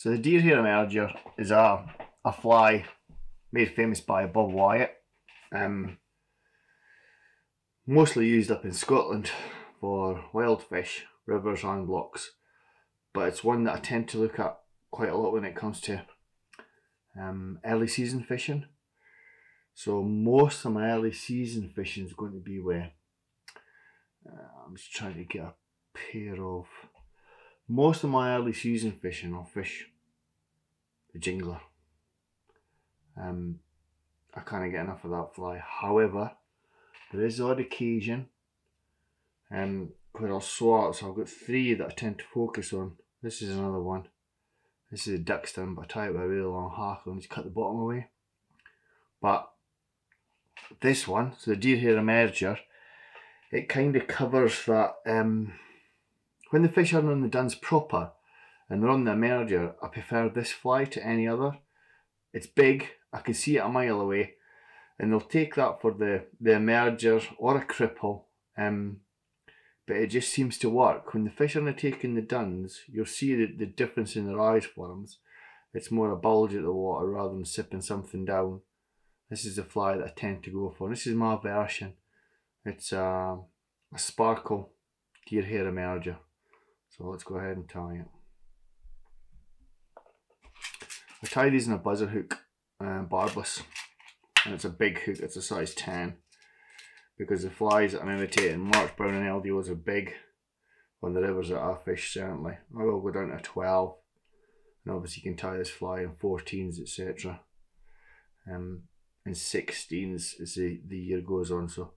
So the deer hair emerger is a fly made famous by Bob Wyatt. Mostly used up in Scotland for wild fish, rivers and lochs. But it's one that I tend to look at quite a lot when it comes to early season fishing. So most of my early season fishing is going to be where I'm just trying to get a pair of. Most of my early season fishing, I'll fish the jingler. I can't get enough of that fly. However, there is the odd occasion where I'll swat. So I've got 3 that I tend to focus on. This is another one. This is a duckstone, but I tie it with a really long hackle and just cut the bottom away. But this one, so the deer hair emerger, it kind of covers that. When the fish are on the duns proper and they're on the emerger, I prefer this fly to any other. It's big, I can see it a mile away, and they'll take that for the emerger or a cripple. But it just seems to work. When the fish are taking the duns, you'll see the difference in their eyes forms. It's more a bulge at the water rather than sipping something down. This is the fly that I tend to go for. This is my version. It's a sparkle deer hair emerger. So let's go ahead and tie it. I tie these in a buzzer hook, barbless, and it's a big hook. It's a size 10 because the flies that I'm imitating, March brown and LDOs, are big on the rivers that I fish. Certainly, I will go down to 12, and obviously you can tie this fly in 14s, etc. And 16s as the year goes on. So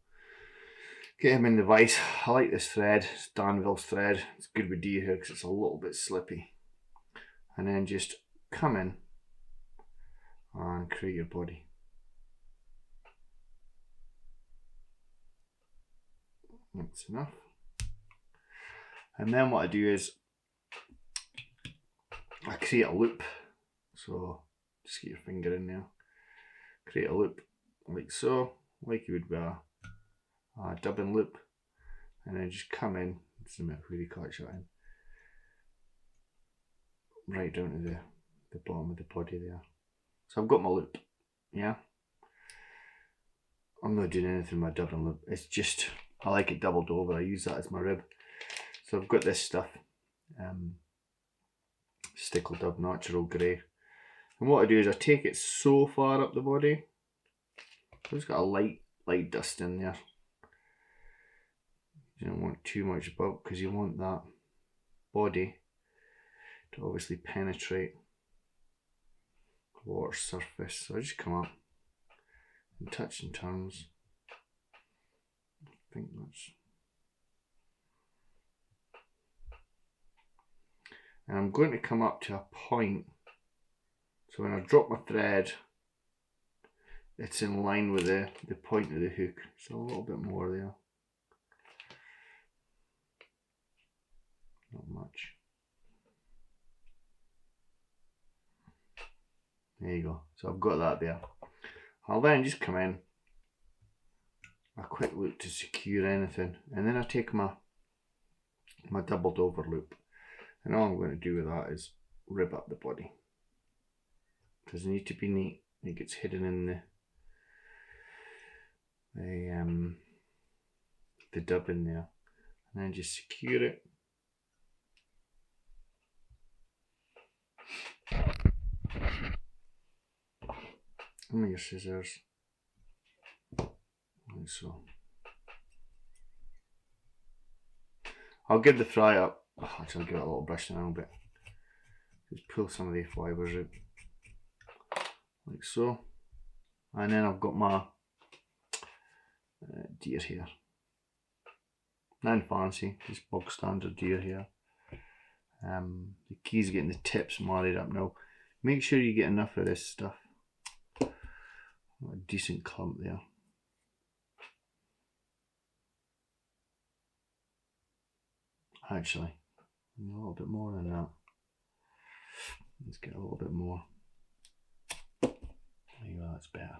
get him in the vise. I like this thread. It's Danville's thread. It's good with deer hair because it's a little bit slippy. And then just come in and create your body. That's enough. And then what I do is I create a loop. So just get your finger in there. Create a loop like so, like you would with a dubbing loop, and then just come in. Just a minute where you catch that in. Right down to the bottom of the body there. So I've got my loop, yeah. I'm not doing anything with my dubbing loop. It's just, I like it doubled over. I use that as my rib. So I've got this stuff, Stickle Dub Natural Grey. And what I do is I take it so far up the body. I've just got a light dust in there. You don't want too much bulk because you want that body to obviously penetrate the water surface. So I just come up and touch and turns. I think that's. And I'm going to come up to a point. So when I drop my thread, it's in line with the point of the hook. So a little bit more there. Not much. There you go. So I've got that there. I'll then just come in, a quick loop to secure anything, and then I take my doubled over loop, and all I'm going to do with that is rib up the body. Doesn't need to be neat. It gets hidden in the dub in there, and then just secure it. And with your scissors, like so. I'll give the fry up. Actually, I'll give it a little brush in a little bit. Just pull some of the fibres out, like so. And then I've got my deer hair. Nothing fancy, just bog standard deer hair. The key is getting the tips married up now. Make sure you get enough of this stuff. A decent clump there. Actually, a little bit more than that. Let's get a little bit more. There you go, that's better.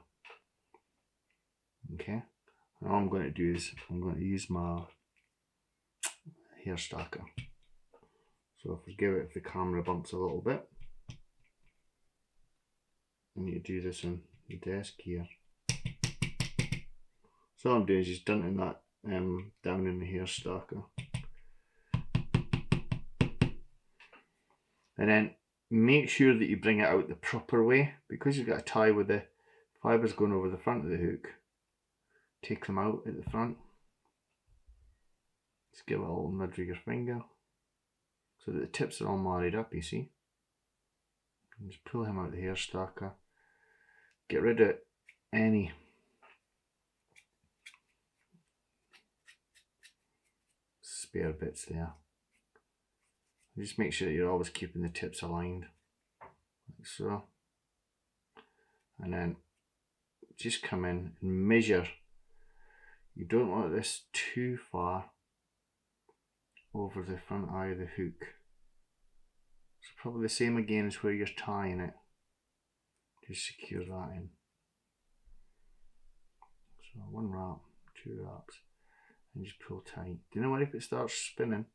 Okay, and all I'm going to do is I'm going to use my hair stacker. So forgive it if the camera bumps a little bit. I need to do this on the desk here. So all I'm doing is just dunting that down in the hair stacker. And then make sure that you bring it out the proper way, because you've got a tie with the fibres going over the front of the hook. Take them out at the front. Just give it a little nudge with your finger so that the tips are all married up, you see. And just pull him out of the hair stacker. Get rid of any spare bits there. Just make sure that you're always keeping the tips aligned, like so. And then just come in and measure. You don't want this too far over the front eye of the hook. It's probably the same again as where you're tying it. Just secure that in. So 1 wrap, 2 wraps, and just pull tight. Do you know what, if it starts spinning,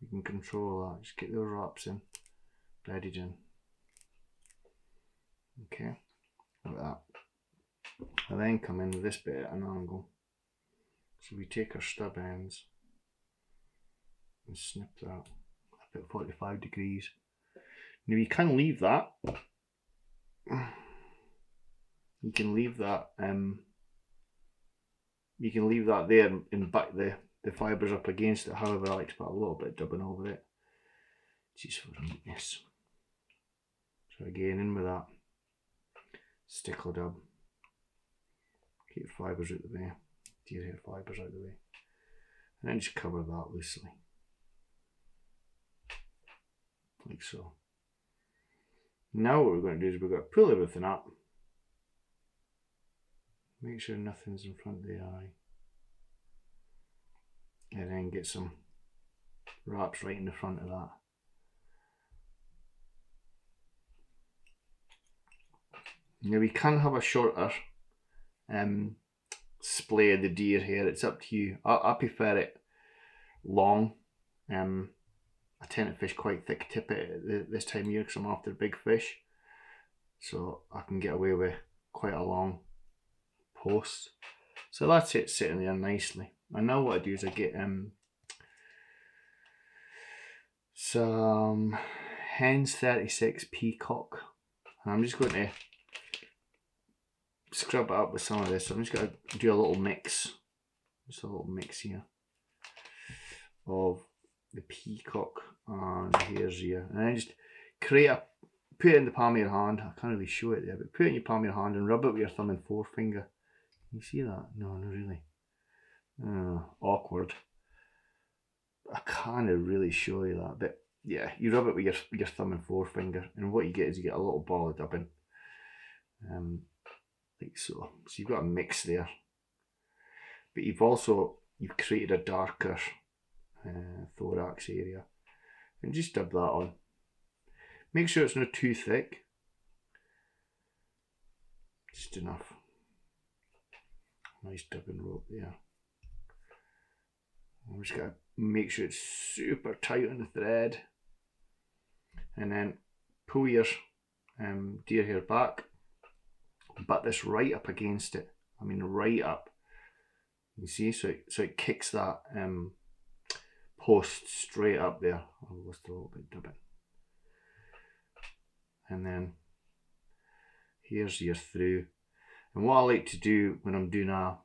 you can control that. Just get those wraps in, bedded in. Okay, like that. I then come in with this bit at an angle. So we take our stub ends and snip that up at 45 degrees. Now you can leave that. You can leave that. You can leave that there and back the fibres up against it. However, I like to put a little bit of dubbing over it, just for neatness. So again, in with that stickle dub. Keep the fibres out the way. Deer hair fibres out the way, and then just cover that loosely, like so. Now what we're going to do is we're going to pull everything up. Make sure nothing's in front of the eye. And then get some wraps right in the front of that. Now we can have a shorter splay of the deer hair. It's up to you. I prefer it long. I tend to fish quite thick tippet this time of year because I'm after big fish. So I can get away with quite a long post. So that's it sitting there nicely. And now what I do is I get some Hens 36 Peacock. And I'm just going to scrub it up with some of this. So I'm just going to do a little mix. Just a little mix here of the Peacock and hairs here. And then just put it in the palm of your hand. I can't really show it there, but put it in your palm of your hand and rub it with your thumb and forefinger. Can you see that? No, not really. Awkward. I can't really show you that, but yeah, you rub it with your thumb and forefinger, and what you get is you get a little ball of dubbing, like so. So you've got a mix there, but you've created a darker thorax area, and just dub that on. Make sure it's not too thick, just enough. Nice dubbing rope there. I'm just going to make sure it's super tight on the thread, and then pull your deer hair back, but this right up against it. I mean right up. You see, so it kicks that post straight up there. I'll just a little bit dubbing, and then here's your through. And what I like to do when I'm doing a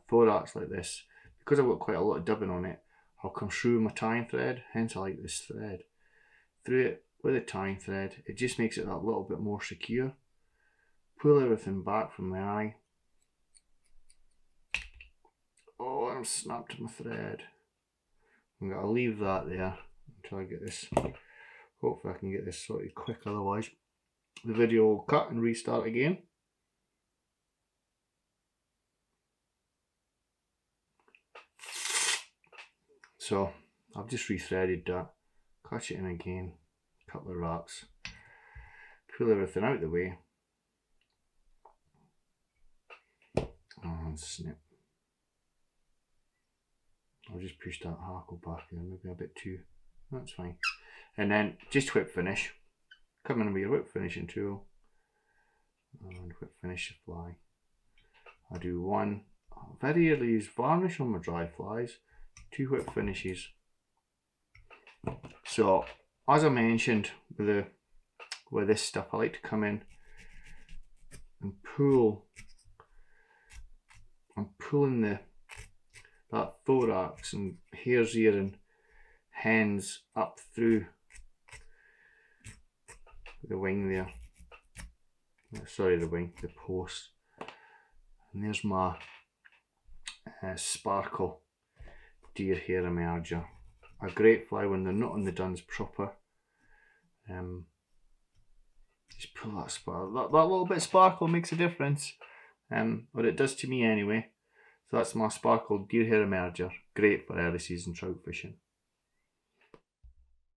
thorax like this, because I've got quite a lot of dubbing on it, I'll come through my tying thread, hence I like this thread. Through it with a tying thread, it just makes it that little bit more secure. Pull everything back from the eye. Oh, I'm snapped my thread. I'm going to leave that there until I get this. Hopefully I can get this sorted quick, otherwise the video will cut and restart again. So I've just rethreaded that, catch it in again, couple of wraps, pull everything out of the way, and snip. I'll just push that hackle back there, maybe a bit too, that's fine. And then just whip finish, come in with your whip finishing tool, and whip finish the fly. I do one, I very rarely use varnish on my dry flies, 2 whip finishes. So as I mentioned with this stuff, I like to come in and pull. I'm pulling that thorax and hare's ear and hens up through the wing there. Sorry, the wing, the post. And there's my sparkle deer hair emerger. A great fly when they're not on the duns proper. Just pull that sparkle. That little bit of sparkle makes a difference. Or it does to me anyway. So that's my sparkle deer hair emerger. Great for early season trout fishing.